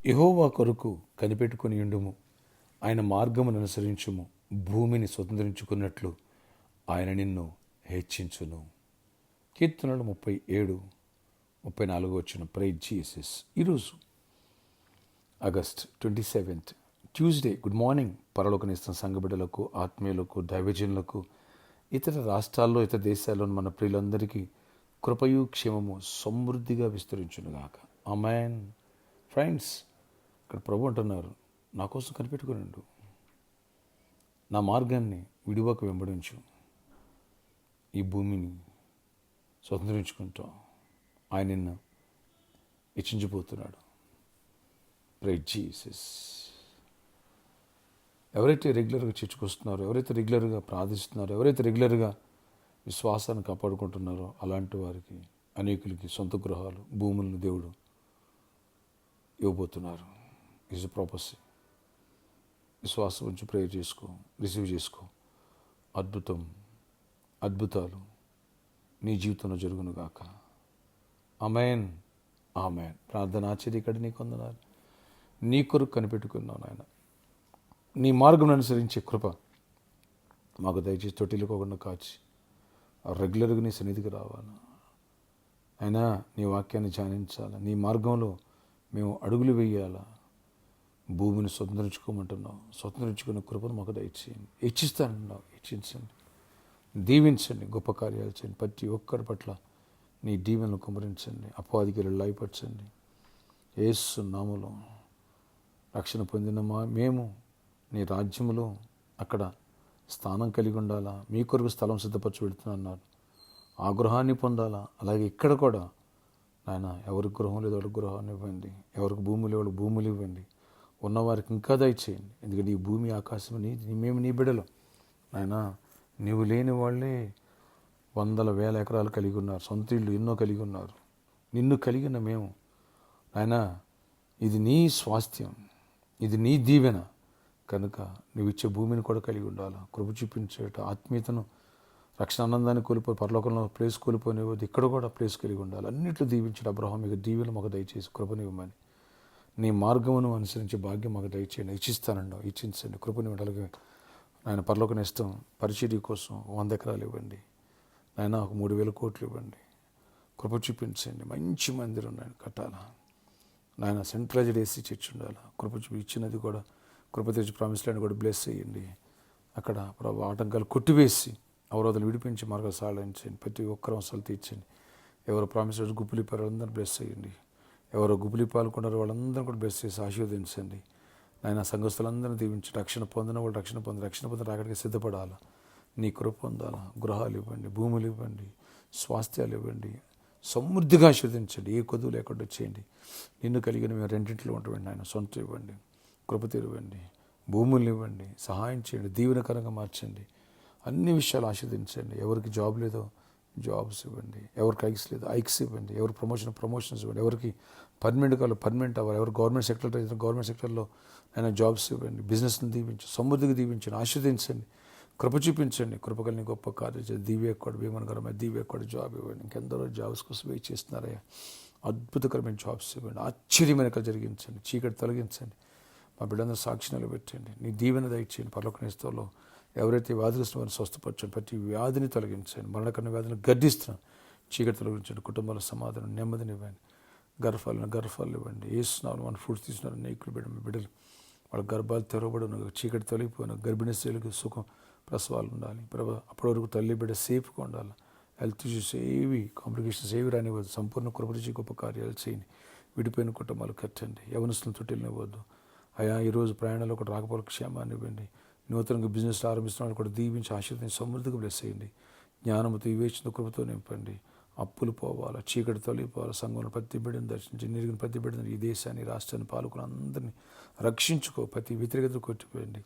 యెహోవా కొరకు కనిపెట్టుకుని ఉండుము, ఆయన మార్గమును అనుసరించుము. భూమిని స్వతంత్రించుకున్నట్లు ఆయన నిన్ను హెచ్చించును. కీర్తనలు 37:34 ప్రైజ్ జీసస్. ఈరోజు ఆగస్ట్ 27 ట్యూస్డే. గుడ్ మార్నింగ్ పరలోకనిస్తున్న సంఘబిడ్డలకు, ఆత్మీయులకు, దైవజనులకు, ఇతర రాష్ట్రాల్లో, ఇతర దేశాల్లో మన ప్రియులందరికీ కృపయు క్షేమము సమృద్ధిగా విస్తరించునుగాక. ఆమేన్. ఫ్రెండ్స్, ఇక్కడ ప్రభు అంటున్నారు, నా కోసం కనిపెట్టుకునిండు, నా మార్గాన్ని విడివక వెంబడించు, ఈ భూమిని స్వతంత్రించుకుంటాం. ఆయన నిన్ను హెచ్చించిపోతున్నాడు. Praise Jesus. ఎవరైతే రెగ్యులర్గా చర్చకొస్తున్నారో, ఎవరైతే రెగ్యులర్గా ప్రార్థిస్తున్నారో, ఎవరైతే రెగ్యులర్గా విశ్వాసాన్ని కాపాడుకుంటున్నారో అలాంటి వారికి, అనేకులకి సొంత గృహాలు, భూములను దేవుడు ఇవ్వబోతున్నారు. Is prophecy. విశ్వాసం ఉంచి ప్రేయర్ చేసుకో, రిసీవ్ చేసుకో. అద్భుతాలు నీ జీవితంలో జరుగునుగాక. ఆమేన్, ఆమేన్. ప్రార్థన ఆశ్చర్యకడి నీకు వందనాలు. నీ కొరకు కనిపెట్టుకున్నావు నాయన. నీ మార్గం అనుసరించే కృప మాకు దయచేసి తొట్టిల్లుకోకుండా కాచి రెగ్యులర్గా నీ సన్నిధికి రావాలి. అయినా నీ వాక్యాన్ని ధ్యానించాలి. నీ మార్గంలో మేము అడుగులు వేయాలా. భూమిని స్వతంత్రించుకోమంటున్నావు. స్వతంత్రించుకునే కృపను మాకు దయచేయండి. హెచ్చిస్తానన్నావు, హెచ్చించండి. దీవించండి, గొప్ప కార్యాలు చేయండి. ప్రతి ఒక్కరి పట్ల నీ దీవెనలు కుమరించండి. అపవాదికి లయపరచండి. యేసు నామములో రక్షణ పొందిన మేము నీ రాజ్యములో అక్కడ స్థానం కలిగి ఉండాలా. మీ కొరకు స్థలం సిద్ధపరచి పెడుతున్నారు. ఆ గృహాన్ని పొందాలా. అలాగే ఇక్కడ కూడా నాయన, ఎవరికి గృహం లేదు వాళ్ళకి గృహాన్ని ఇవ్వండి. ఎవరికి భూములు వాళ్ళకి భూములు ఇవ్వండి. ఉన్నవారికి ఇంకా దయచేయండి. ఎందుకంటే ఈ భూమి ఆకాశం మేము నీ బిడ్డలు నాయన. నీవు లేని వాళ్ళే వందల వేల ఎకరాలు కలిగి ఉన్నారు. సొంత ఇళ్ళు ఎన్నో కలిగి ఉన్నారు. నిన్ను కలిగిన మేము నాయన, ఇది నీ స్వాస్థ్యం, ఇది నీ దీవెన కనుక నువ్వు ఇచ్చే భూమిని కూడా కలిగి ఉండాలి. కృప చూపించేట ఆత్మీయతను, రక్షణ ఆనందాన్ని కోల్పోయి పరలోకంలో ప్లేస్ కోల్పోయినది ఇక్కడ కూడా ప్లేస్ కలిగి ఉండాలి. అన్నింటిలో దీవించడం అబ్రహాం మీకు దీవెన మాకు దయచేసి కృపనివ్వమని, నీ మార్గమును అనుసరించే భాగ్యం మాకు దయచేయండి. ఇచ్చిస్తానండి, ఇచ్చించండి. కృపని ఉండలుగా ఆయన పరలోకం ఇస్తాం. పరిచర్య కోసం 100 ఎకరాలు ఇవ్వండి నాయన. ఒక 3,000 కోట్లు ఇవ్వండి. కృప చూపించండి. మంచి మందిరం నాయన కట్టాలా నాయన. సెంట్రలైజ్డ్ ఏసీ చర్చ్ ఉండాలి. కృప ఇచ్చినది కూడా కృప తెచ్చి ప్రామిస్ ల్యాండ్ కూడా బ్లెస్ చేయండి. అక్కడ ప్రభు ఆటంకాలు కొట్టివేసి అవరోధాలు విడిపించి మార్గాలు సాధించండి. ప్రతి ఒక్కరు అవసరాలు తీర్చండి. ఎవరు ప్రామిస్ గుప్పులిపారు వాళ్ళందరూ బ్లెస్ చేయండి. ఎవరో గుప్పులి పాల్గొన్నారో వాళ్ళందరూ కూడా బ్లెస్ చేసి ఆశీర్వదించండి. నాయన సంఘస్థులందరూ దీవించి రక్షణ పొందిన వాళ్ళు రక్షణ పొందిన అక్కడికి సిద్ధపడాలా. నీ కృప పొందాలా. గృహాలు ఇవ్వండి, భూములు ఇవ్వండి, స్వాస్థ్యాలు ఇవ్వండి. సమృద్ధిగా ఆశీర్వదించండి. ఏ కొదువు లేకుండా చేయండి. నిన్ను కలిగిన మేము రెండింటిలో ఉంటామండి నాయన. సొంత ఇవ్వండి, కృప ఇవ్వండి, భూములు ఇవ్వండి, సహాయం చేయండి, దీవెనకరంగా మార్చండి. అన్ని విషయాలు ఆశీర్వదించండి. ఎవరికి జాబ్ లేదో జాబ్స్ ఇవ్వండి. ఎవరికి ఐక్స్ లేదో ఐక్స్ ఇవ్వండి. ఎవరికి ప్రమోషన్స్ ఇవ్వండి. ఎవరికి పర్మనెంట్ కావాలి పర్మనెంట్ అవ్వాలి. ఎవరు గవర్నమెంట్ సెక్టర్లో అయితే గవర్నమెంట్ సెక్టర్లో అయినా జాబ్స్ ఇవ్వండి. బిజినెస్ని దీవించండి, సమృద్ధిగా దీవించండి, ఆశీర్వదించండి, కృప చూపించండి. కృపకల్ని గొప్ప కార్యం చేయండి. దివ్యకూడ భీమనకరమైన దివ్యకూడ జాబ్ ఇవ్వండి. ఇంకెందరో జాబ్స్ కోసం వెయిట్ చేస్తున్నారయ్యా. అద్భుతకరమైన జాబ్స్ ఇవ్వండి. ఆశ్చర్యమైన జరిగించండి. చీకటి తొలగించండి. మా బిడ్డందరూ సాక్షి నిలబెట్టండి. నీ దీవెన దయచేయండి. పరలోకనిస్తూలో ఎవరైతే వ్యాధిగ్రస్తున్న వారిని స్వస్థపరచండి. ప్రతి వ్యాధిని తొలగించండి. మరణకరణ వ్యాధిని గర్దిస్తున్నాను. చీకటి తొలగించండి. కుటుంబాల సమాధానం, నెమ్మదినివ్వండి. గర్భాలు ఇవ్వండి. ఏసునామమున మన ఫ్రూట్స్ తీసుకున్నారు అనేకులు బిడ్డలు వాళ్ళ గర్భాలు తెరవబడిన, చీకటి తొలగిపోయిన గర్భిణీ స్త్రీలకు సుఖం ప్రసవాలు ఉండాలి. అప్పటి వరకు తల్లి బిడ్డ సేఫ్గా ఉండాలి. హెల్త్ ఇష్యూస్ ఏవి, కాంప్లికేషన్స్ ఏవి రానివ్వద్దు. సంపూర్ణ కృపరించి గొప్ప కార్యాలు చేయండి. విడిపోయిన కుటుంబాలు కట్టండి. యవనస్తులను తొట్టిల్నివ్వద్దు అయా. ఈరోజు ప్రయాణంలో కూడా రాకపోవడం క్షేమాన్ని ఇవ్వండి. నూతనంగా బిజినెస్ ఆరంభిస్తున్న వాళ్ళు కూడా దీవించి ఆశీర్వదించి సమృద్ధిగా బ్లెస్ చేయండి. జ్ఞానంతో వివేచన కృపతో నింపండి. అప్పులు పోవాలా, చీకటి తొలగిపోవాలి. సంఘంలో ప్రతి బిడ్డను దర్శించి నిరిగిన ప్రతి బిడ్డను, ఈ దేశాన్ని రాష్ట్రాన్ని పాల్గొని అందరినీ రక్షించుకో. ప్రతి వ్యతిరేకతలు కొట్టిపోయండి.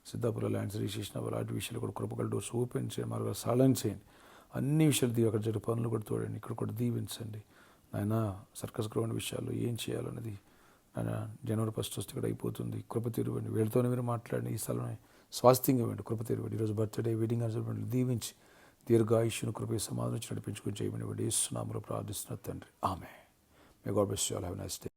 సిద్ధాపుర ల్యాండ్స్ రిజిస్ట్రేషన్ అవ్వాలి. వాటి విషయాలు కూడా కృపగల డోర్స్ ఓపెన్ చేయండి. మార్గాలు సరళం చేయండి. అన్ని విషయాలు అక్కడ జరిగే పనులు కూడా తోడండి. ఇక్కడ కూడా దీవించండి. నాయన సర్కస్ గ్రౌండ్ విషయాల్లో ఏం చేయాలన్నది నాయన జనవరి 1 వస్తే ఇక్కడ అయిపోతుంది. కృప తీరువండి. వీళ్ళతోనే మీరు మాట్లాడండి. ఈ స్థలం స్వాస్థ్యంగా ఇవ్వండి. కృప తీరువండి. ఈరోజు బర్త్డే, వెడ్డింగ్ అనివర్సరీ దీవించి దీర్ఘాయుష్ను కృప సమాధానం నడిపించుకొని చేయమని యేసు నామములో ప్రార్థిస్తున్న తండ్రి, ఆమేన్. May God bless you all. Have a nice day.